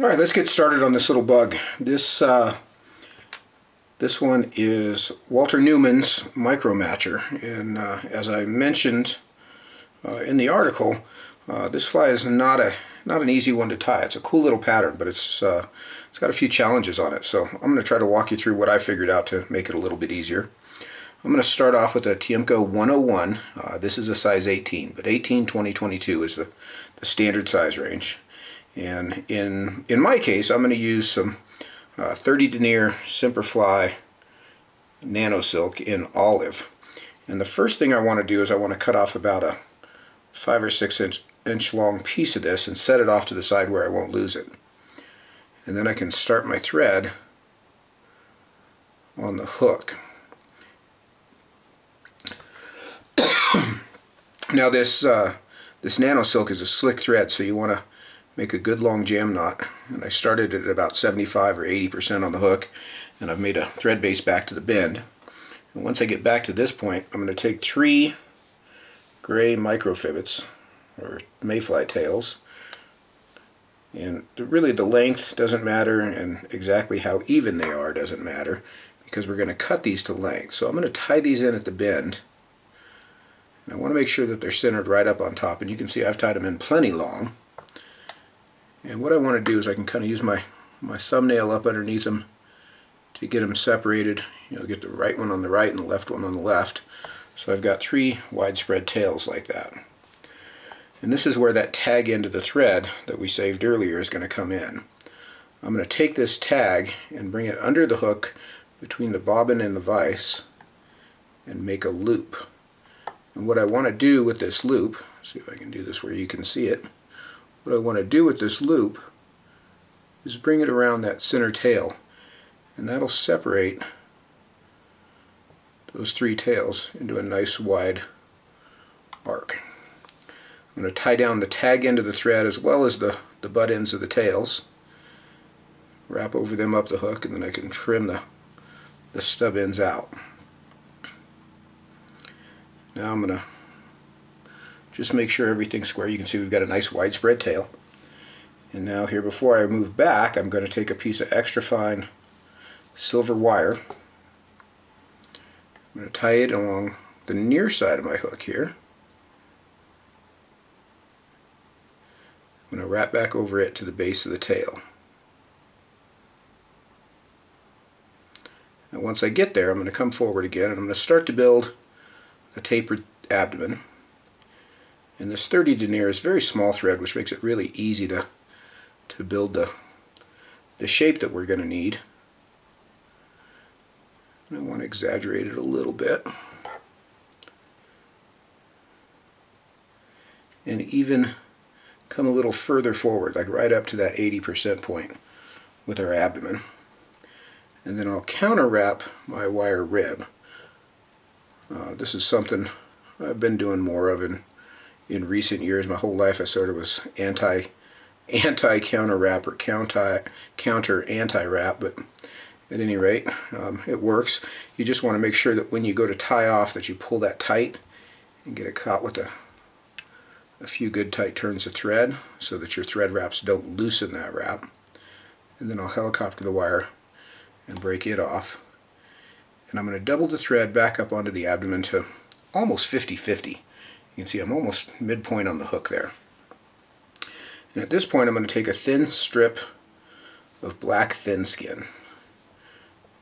Alright, let's get started on this little bug. This one is Walter Newman's Micro Matcher, and as I mentioned in the article, this fly is not an easy one to tie. It's a cool little pattern, but it's got a few challenges on it. So I'm going to try to walk you through what I figured out to make it a little bit easier. I'm going to start off with a Tiemco 101. This is a size 18, but 18, 20, 22 is the standard size range. And in my case, I'm going to use some 30 denier Semperfli Nano silk in olive. And the first thing I want to do is I want to cut off about a 5 or 6 inch long piece of this and set it off to the side where I won't lose it. And then I can start my thread on the hook. Now this Nano silk is a slick thread, so you want to make a good long jam knot. And I started at about 75 or 80% on the hook, and I've made a thread base back to the bend. And once I get back to this point, I'm going to take 3 gray microfibets, or mayfly tails, and really the length doesn't matter, and exactly how even they are doesn't matter, because we're going to cut these to length. So I'm going to tie these in at the bend, and I want to make sure that they're centered right up on top, and you can see I've tied them in plenty long. And what I want to do is I can kind of use my thumbnail up underneath them to get them separated. You know, get the right one on the right and the left one on the left. So I've got 3 widespread tails like that. And this is where that tag end of the thread that we saved earlier is going to come in. I'm going to take this tag and bring it under the hook between the bobbin and the vise and make a loop. And what I want to do with this loop, see if I can do this where you can see it. What I want to do with this loop is bring it around that center tail, and that'll separate those 3 tails into a nice wide arc. I'm going to tie down the tag end of the thread as well as the butt ends of the tails, wrap over them up the hook, and then I can trim the stub ends out. Now I'm going to just make sure everything's square. You can see we've got a nice widespread tail. And now here, before I move back, I'm going to take a piece of extra fine silver wire. I'm going to tie it along the near side of my hook here. I'm going to wrap back over it to the base of the tail. Now once I get there, I'm going to come forward again and I'm going to start to build a tapered abdomen. And this 30 denier is very small thread, which makes it really easy to build the shape that we're going to need. And I want to exaggerate it a little bit. And even come a little further forward, like right up to that 80% point with our abdomen. And then I'll counter wrap my wire rib. This is something I've been doing more of in recent years. My whole life I sort of was anti-counter wrap or counter anti-wrap, but at any rate, it works. You just want to make sure that when you go to tie off that you pull that tight and get it caught with a few good tight turns of thread so that your thread wraps don't loosen that wrap. And then I'll helicopter the wire and break it off. And I'm going to double the thread back up onto the abdomen to almost 50-50. You can see I'm almost midpoint on the hook there. And at this point I'm going to take a thin strip of black ThinSkin.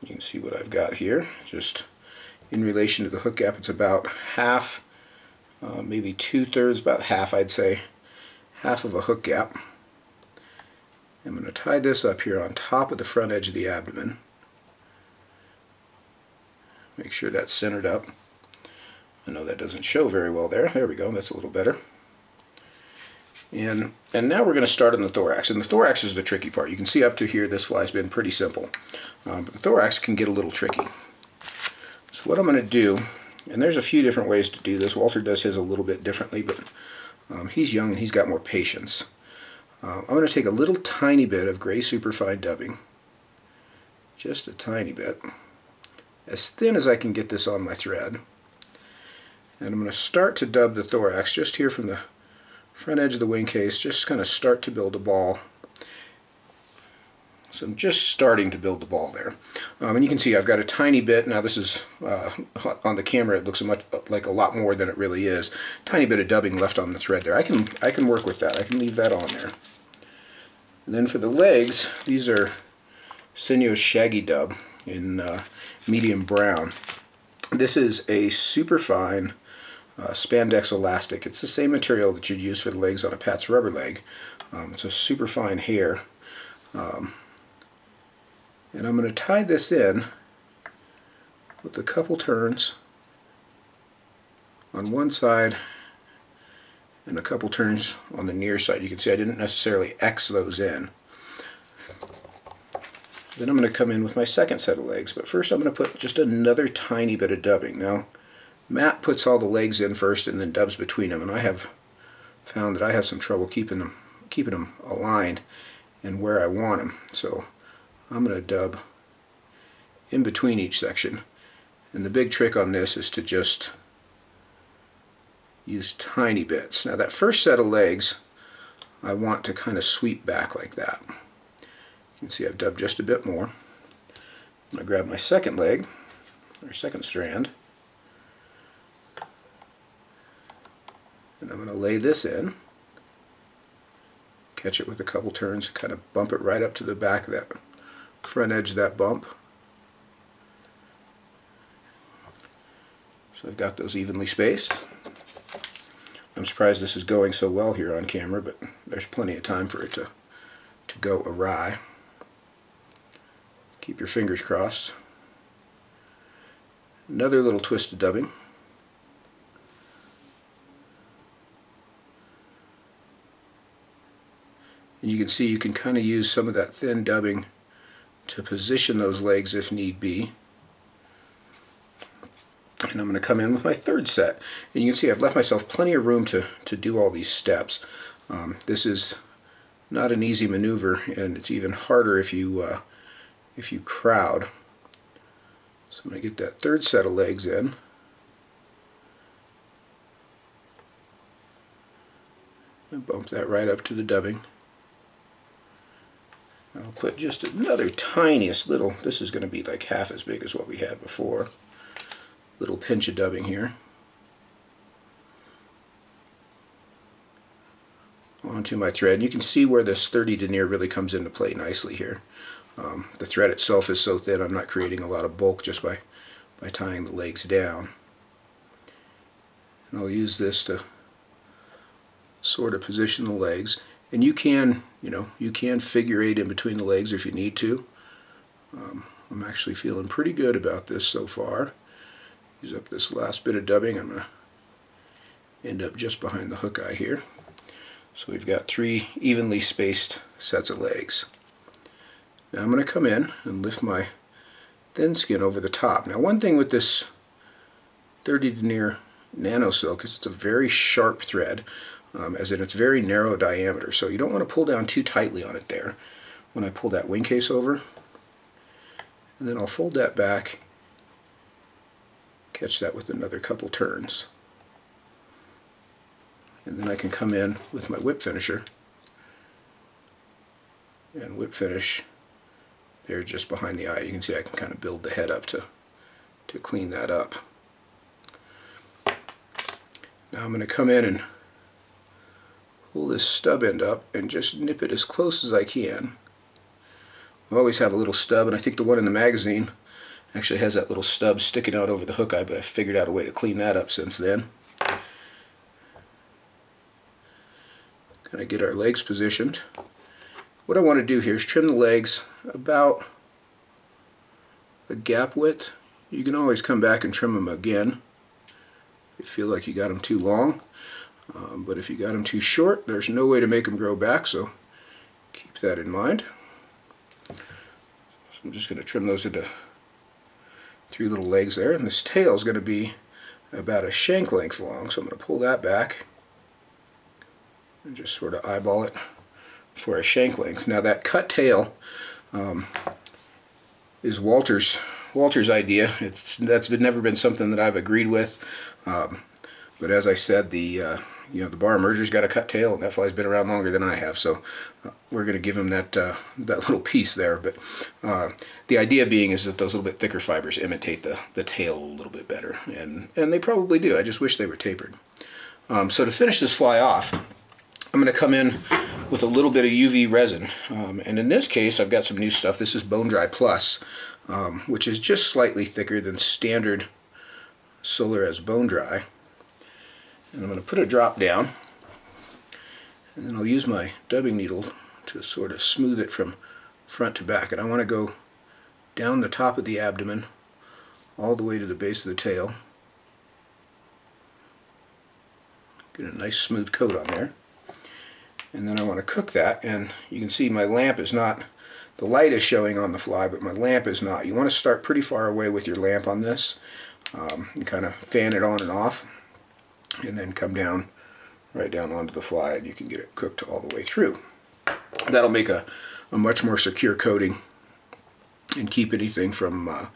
You can see what I've got here. Just in relation to the hook gap, it's about half, maybe 2/3, about half I'd say, half of a hook gap. I'm going to tie this up here on top of the front edge of the abdomen. Make sure that's centered up. I know that doesn't show very well there. There we go, that's a little better. And now we're going to start on the thorax. And the thorax is the tricky part. You can see up to here this fly's been pretty simple. But the thorax can get a little tricky. So what I'm going to do, and there's a few different ways to do this. Walter does his a little bit differently, but he's young and he's got more patience. I'm going to take a little tiny bit of gray superfine dubbing. Just a tiny bit. As thin as I can get this on my thread. And I'm going to start to dub the thorax just here from the front edge of the wing case, just kind of start to build a ball. So I'm just starting to build the ball there. And you can see I've got a tiny bit. Now this is, on the camera it looks like a lot more than it really is. Tiny bit of dubbing left on the thread there. I can work with that. I can leave that on there. And then for the legs, these are Senyo's Shaggy dub in medium brown. This is a Superfine spandex elastic. It's the same material that you'd use for the legs on a Pat's rubber leg. It's a Superfine hair. And I'm going to tie this in with a couple turns on one side and a couple turns on the near side. You can see I didn't necessarily X those in. Then I'm going to come in with my second set of legs, but first I'm going to put just another tiny bit of dubbing. Now, Matt puts all the legs in first and then dubs between them, and I have found that I have some trouble keeping them aligned and where I want them. So I'm going to dub in between each section. And the big trick on this is to just use tiny bits. Now that first set of legs I want to kind of sweep back like that. You can see I've dubbed just a bit more. I'm going to grab my second leg, or second strand, and I'm going to lay this in, catch it with a couple turns, kind of bump it right up to the back of that front edge of that bump. So I've got those evenly spaced. I'm surprised this is going so well here on camera, but there's plenty of time for it to go awry. Keep your fingers crossed. Another little twist of dubbing. And you can see you can kind of use some of that thin dubbing to position those legs if need be. And I'm going to come in with my third set. And you can see I've left myself plenty of room to do all these steps. This is not an easy maneuver, and it's even harder if you crowd. So I'm going to get that third set of legs in. And bump that right up to the dubbing. I'll put just another tiniest little, this is going to be like half as big as what we had before. Little pinch of dubbing here. Onto my thread. You can see where this 30 denier really comes into play nicely here. The thread itself is so thin I'm not creating a lot of bulk just by tying the legs down. And I'll use this to sort of position the legs. And you can, you can figure eight in between the legs if you need to. I'm actually feeling pretty good about this so far. Use up this last bit of dubbing. I'm going to end up just behind the hook eye here. So we've got 3 evenly spaced sets of legs. Now I'm going to come in and lift my ThinSkin over the top. Now one thing with this 30 denier Nano silk is it's a very sharp thread, as in it's very narrow diameter, so you don't want to pull down too tightly on it there. When I pull that Wingcase over, and then I'll fold that back, catch that with another couple turns. And then I can come in with my whip finisher and whip finish there just behind the eye. You can see I can kind of build the head up to clean that up. Now I'm going to come in and pull this stub end up and just nip it as close as I can. I always have a little stub, and I think the one in the magazine actually has that little stub sticking out over the hook eye, but I figured out a way to clean that up since then. Kind of get our legs positioned. What I want to do here is trim the legs about a gap width. You can always come back and trim them again if you feel like you got them too long. But if you got them too short, there's no way to make them grow back, so keep that in mind. So I'm just going to trim those into 3 little legs there, and this tail is going to be about a shank length long, so I'm going to pull that back and just sort of eyeball it for a shank length. Now that cut tail is Walter's idea. That's never been something that I've agreed with, but as I said, the you know, the bar emerger's got a cut tail, and that fly's been around longer than I have, so we're going to give him that that little piece there. But the idea being is that those little bit thicker fibers imitate the tail a little bit better, and they probably do. I just wish they were tapered. So to finish this fly off, I'm going to come in with a little bit of UV resin, and in this case I've got some new stuff. This is Bone Dry Plus, which is just slightly thicker than standard Solarez Bone Dry. And I'm going to put a drop down, and then I'll use my dubbing needle to sort of smooth it from front to back. And I want to go down the top of the abdomen all the way to the base of the tail. Get a nice smooth coat on there. And then I want to cook that, and you can see my lamp is not, the light is showing on the fly, but my lamp is not. You want to start pretty far away with your lamp on this, and kind of fan it on and off, and then come down, right down onto the fly, and you can get it cooked all the way through. That'll make a much more secure coating and keep anything from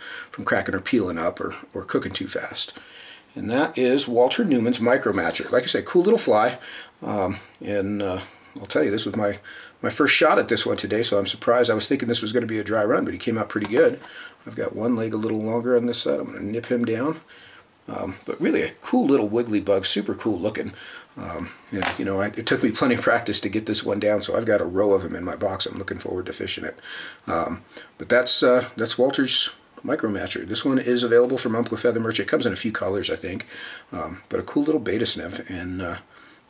cracking or peeling up or cooking too fast. And that is Walter Newman's Micro Matcher. Like I said, cool little fly, and I'll tell you, this was my first shot at this one today, so I'm surprised. I was thinking this was going to be a dry run, but he came out pretty good. I've got one leg a little longer on this side. I'm going to nip him down. But really a cool little wiggly bug, super cool looking. And, you know, it took me plenty of practice to get this one down, so I've got a row of them in my box. I'm looking forward to fishing it. But that's Walter's Micro Matcher. This one is available from Umpqua Feather Merch. It comes in a few colors, I think. But a cool little Baetis nymph, and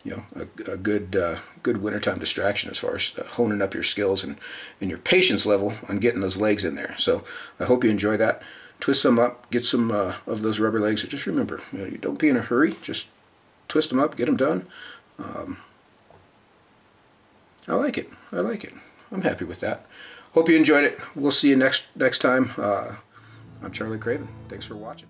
you know, a good wintertime distraction as far as honing up your skills and your patience level on getting those legs in there. So I hope you enjoy that. Twist them up, get some of those rubber legs. Just remember, you know, you don't be in a hurry. Just twist them up, get them done. I like it. I like it. I'm happy with that. Hope you enjoyed it. We'll see you next time. I'm Charlie Craven. Thanks for watching.